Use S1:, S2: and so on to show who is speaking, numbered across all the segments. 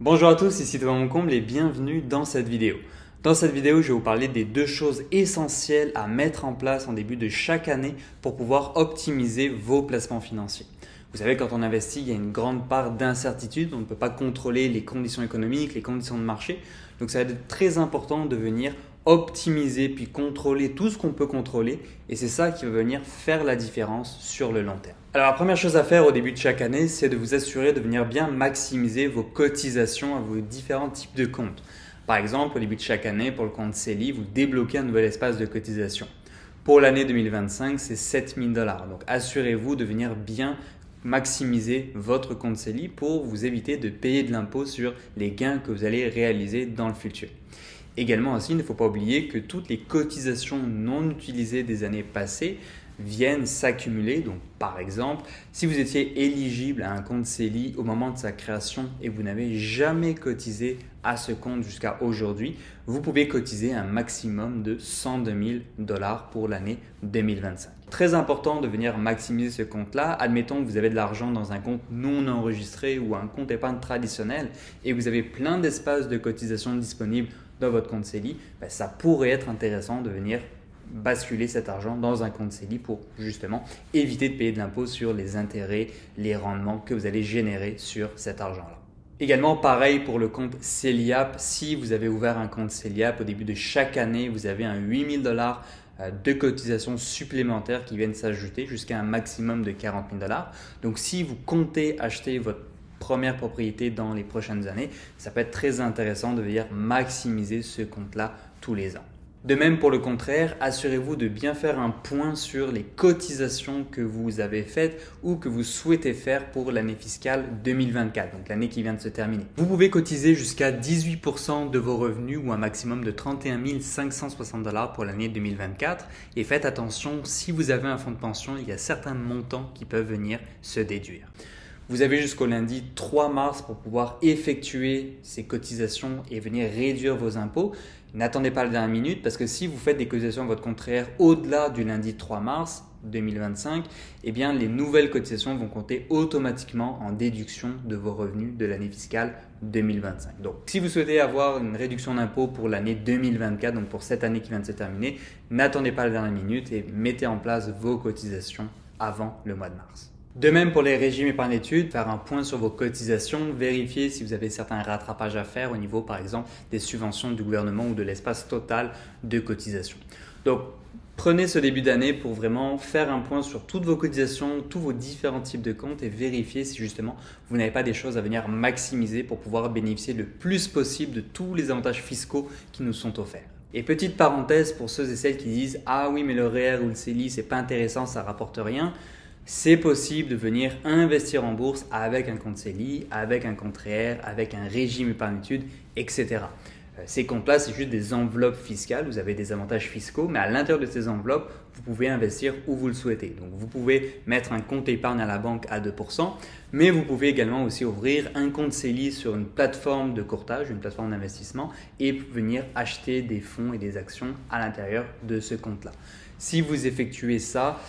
S1: Bonjour à tous, ici Thomas Moncomble et bienvenue dans cette vidéo. Dans cette vidéo, je vais vous parler des deux choses essentielles à mettre en place en début de chaque année pour pouvoir optimiser vos placements financiers. Vous savez, quand on investit, il y a une grande part d'incertitude. On ne peut pas contrôler les conditions économiques, les conditions de marché. Donc, ça va être très important de venir optimiser puis contrôler tout ce qu'on peut contrôler. Et c'est ça qui va venir faire la différence sur le long terme. Alors, la première chose à faire au début de chaque année, c'est de vous assurer de venir bien maximiser vos cotisations à vos différents types de comptes. Par exemple, au début de chaque année, pour le compte CELI, vous débloquez un nouvel espace de cotisation. Pour l'année 2025, c'est 7 000 $. Donc, assurez-vous de venir bien maximiser votre compte CELI pour vous éviter de payer de l'impôt sur les gains que vous allez réaliser dans le futur. Également aussi, il ne faut pas oublier que toutes les cotisations non utilisées des années passées viennent s'accumuler. Donc, par exemple, si vous étiez éligible à un compte CELI au moment de sa création et que vous n'avez jamais cotisé à ce compte jusqu'à aujourd'hui, vous pouvez cotiser un maximum de 102 000 $ pour l'année 2025. Très important de venir maximiser ce compte-là. Admettons que vous avez de l'argent dans un compte non enregistré ou un compte épargne traditionnel et vous avez plein d'espaces de cotisation disponibles dans votre compte CELI, ça pourrait être intéressant de venir basculer cet argent dans un compte CELI pour justement éviter de payer de l'impôt sur les intérêts, les rendements que vous allez générer sur cet argent-là. Également, pareil pour le compte CELIAP. Si vous avez ouvert un compte CELIAP au début de chaque année, vous avez un 8 000 $ de cotisations supplémentaires qui viennent s'ajouter jusqu'à un maximum de 40 000 $. Donc, si vous comptez acheter votre première propriété dans les prochaines années, ça peut être très intéressant de venir maximiser ce compte-là tous les ans. De même pour le contraire, assurez-vous de bien faire un point sur les cotisations que vous avez faites ou que vous souhaitez faire pour l'année fiscale 2024, donc l'année qui vient de se terminer. Vous pouvez cotiser jusqu'à 18% de vos revenus ou un maximum de 31 560 $ pour l'année 2024. Et faites attention, si vous avez un fonds de pension, il y a certains montants qui peuvent venir se déduire. Vous avez jusqu'au lundi 3 mars pour pouvoir effectuer ces cotisations et venir réduire vos impôts. N'attendez pas la dernière minute parce que si vous faites des cotisations à votre contraire au-delà du lundi 3 mars 2025, eh bien les nouvelles cotisations vont compter automatiquement en déduction de vos revenus de l'année fiscale 2025. Donc, si vous souhaitez avoir une réduction d'impôt pour l'année 2024, donc pour cette année qui vient de se terminer, n'attendez pas la dernière minute et mettez en place vos cotisations avant le mois de mars. De même pour les régimes épargne études, faire un point sur vos cotisations, vérifier si vous avez certains rattrapages à faire au niveau par exemple des subventions du gouvernement ou de l'espace total de cotisation. Donc prenez ce début d'année pour vraiment faire un point sur toutes vos cotisations, tous vos différents types de comptes et vérifier si justement vous n'avez pas des choses à venir maximiser pour pouvoir bénéficier le plus possible de tous les avantages fiscaux qui nous sont offerts. Et petite parenthèse pour ceux et celles qui disent « Ah oui mais le REER ou le CELI c'est pas intéressant, ça rapporte rien », c'est possible de venir investir en bourse avec un compte CELI, avec un compte REER, avec un régime épargne études, etc. Ces comptes-là, c'est juste des enveloppes fiscales. Vous avez des avantages fiscaux, mais à l'intérieur de ces enveloppes, vous pouvez investir où vous le souhaitez. Donc, vous pouvez mettre un compte épargne à la banque à 2%, mais vous pouvez également aussi ouvrir un compte CELI sur une plateforme de courtage, une plateforme d'investissement et venir acheter des fonds et des actions à l'intérieur de ce compte-là. Si vous effectuez ça,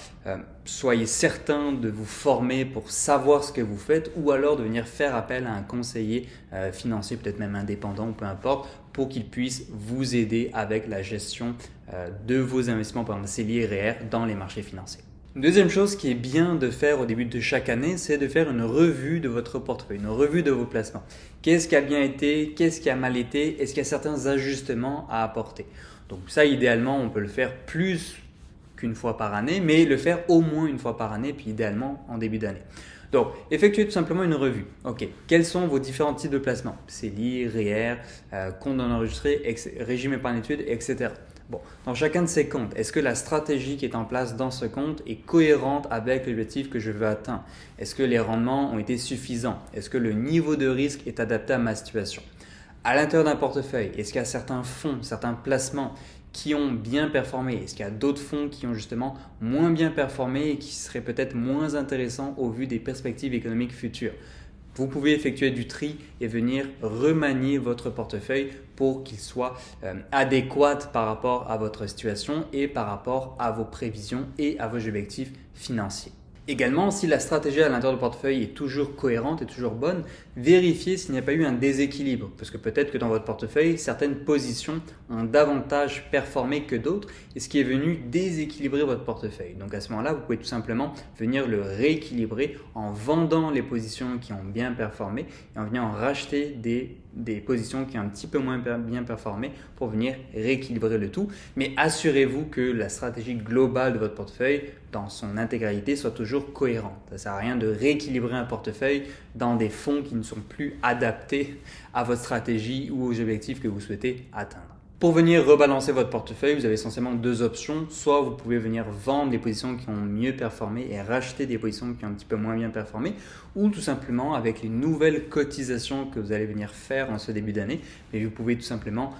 S1: soyez certain de vous former pour savoir ce que vous faites ou alors de venir faire appel à un conseiller financier, peut-être même indépendant ou peu importe, pour qu'il puisse vous aider avec la gestion de vos investissements, par exemple CELI et REER dans les marchés financiers. Une deuxième chose qui est bien de faire au début de chaque année, c'est de faire une revue de votre portefeuille, une revue de vos placements. Qu'est-ce qui a bien été, qu'est-ce qui a mal été, est-ce qu'il y a certains ajustements à apporter? Donc ça, idéalement, on peut le faire plus qu'une fois par année, mais le faire au moins une fois par année, puis idéalement en début d'année. Donc, effectuez tout simplement une revue. Ok, quels sont vos différents types de placements? CELI, REER, compte non enregistré, régime épargne études, etc. Bon, dans chacun de ces comptes, est-ce que la stratégie qui est en place dans ce compte est cohérente avec l'objectif que je veux atteindre? Est-ce que les rendements ont été suffisants? Est-ce que le niveau de risque est adapté à ma situation? À l'intérieur d'un portefeuille, est-ce qu'il y a certains fonds, certains placements qui ont bien performé? Est-ce qu'il y a d'autres fonds qui ont justement moins bien performé et qui seraient peut-être moins intéressants au vu des perspectives économiques futures? Vous pouvez effectuer du tri et venir remanier votre portefeuille pour qu'il soit adéquat par rapport à votre situation et par rapport à vos prévisions et à vos objectifs financiers. Également, si la stratégie à l'intérieur du portefeuille est toujours cohérente et toujours bonne, vérifiez s'il n'y a pas eu un déséquilibre. Parce que peut-être que dans votre portefeuille, certaines positions ont davantage performé que d'autres et ce qui est venu déséquilibrer votre portefeuille. Donc à ce moment-là, vous pouvez tout simplement venir le rééquilibrer en vendant les positions qui ont bien performé et en venant racheter des positions qui ont un petit peu moins bien performé pour venir rééquilibrer le tout. Mais assurez-vous que la stratégie globale de votre portefeuille dans son intégralité soit toujours cohérente. Ça ne sert à rien de rééquilibrer un portefeuille dans des fonds qui ne sont plus adaptés à votre stratégie ou aux objectifs que vous souhaitez atteindre. Pour venir rebalancer votre portefeuille, vous avez essentiellement deux options. Soit vous pouvez venir vendre les positions qui ont mieux performé et racheter des positions qui ont un petit peu moins bien performé, ou tout simplement avec les nouvelles cotisations que vous allez venir faire en ce début d'année, mais vous pouvez tout simplement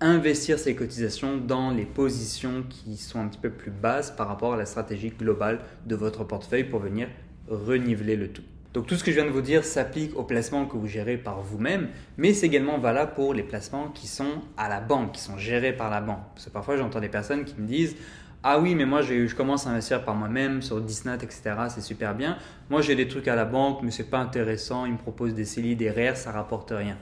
S1: investir ces cotisations dans les positions qui sont un petit peu plus basses par rapport à la stratégie globale de votre portefeuille pour venir reniveler le tout. Donc tout ce que je viens de vous dire s'applique aux placements que vous gérez par vous-même, mais c'est également valable pour les placements qui sont à la banque, qui sont gérés par la banque. Parce que parfois j'entends des personnes qui me disent « Ah oui, mais moi je commence à investir par moi-même sur Disney, etc. C'est super bien. Moi j'ai des trucs à la banque, mais c'est pas intéressant. Ils me proposent des CELI, des REER, ça rapporte rien. »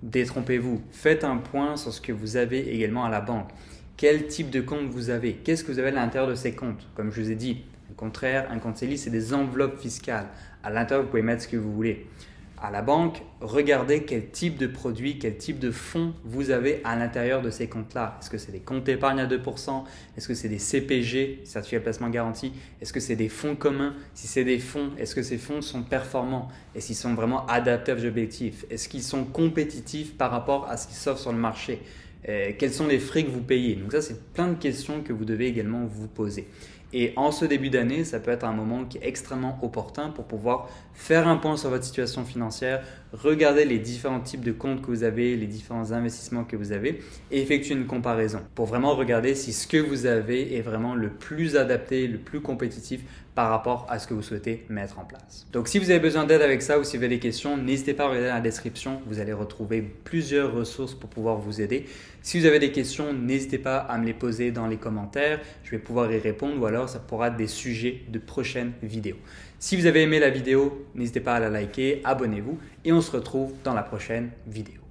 S1: Détrompez-vous, faites un point sur ce que vous avez également à la banque. Quel type de compte vous avez? Qu'est-ce que vous avez à l'intérieur de ces comptes? Comme je vous ai dit, au contraire, un compte CELI, c'est des enveloppes fiscales. À l'intérieur, vous pouvez mettre ce que vous voulez. À la banque, regardez quel type de produit, quel type de fonds vous avez à l'intérieur de ces comptes-là. Est-ce que c'est des comptes épargne à 2%? Est-ce que c'est des CPG, certificat de placement garanti? Est-ce que c'est des fonds communs? Si c'est des fonds, est-ce que ces fonds sont performants? Est-ce qu'ils sont vraiment adaptés à vos objectifs? Est-ce qu'ils sont compétitifs par rapport à ce qui s'offre sur le marché? Quels sont les frais que vous payez? Donc ça, c'est plein de questions que vous devez également vous poser. Et en ce début d'année, ça peut être un moment qui est extrêmement opportun pour pouvoir faire un point sur votre situation financière, regarder les différents types de comptes que vous avez, les différents investissements que vous avez et effectuer une comparaison pour vraiment regarder si ce que vous avez est vraiment le plus adapté, le plus compétitif par rapport à ce que vous souhaitez mettre en place. Donc si vous avez besoin d'aide avec ça ou si vous avez des questions, n'hésitez pas à regarder dans la description. Vous allez retrouver plusieurs ressources pour pouvoir vous aider. Si vous avez des questions, n'hésitez pas à me les poser dans les commentaires. Je vais pouvoir y répondre ou alors ça pourra être des sujets de prochaines vidéos. Si vous avez aimé la vidéo, n'hésitez pas à la liker, abonnez-vous et on se retrouve dans la prochaine vidéo.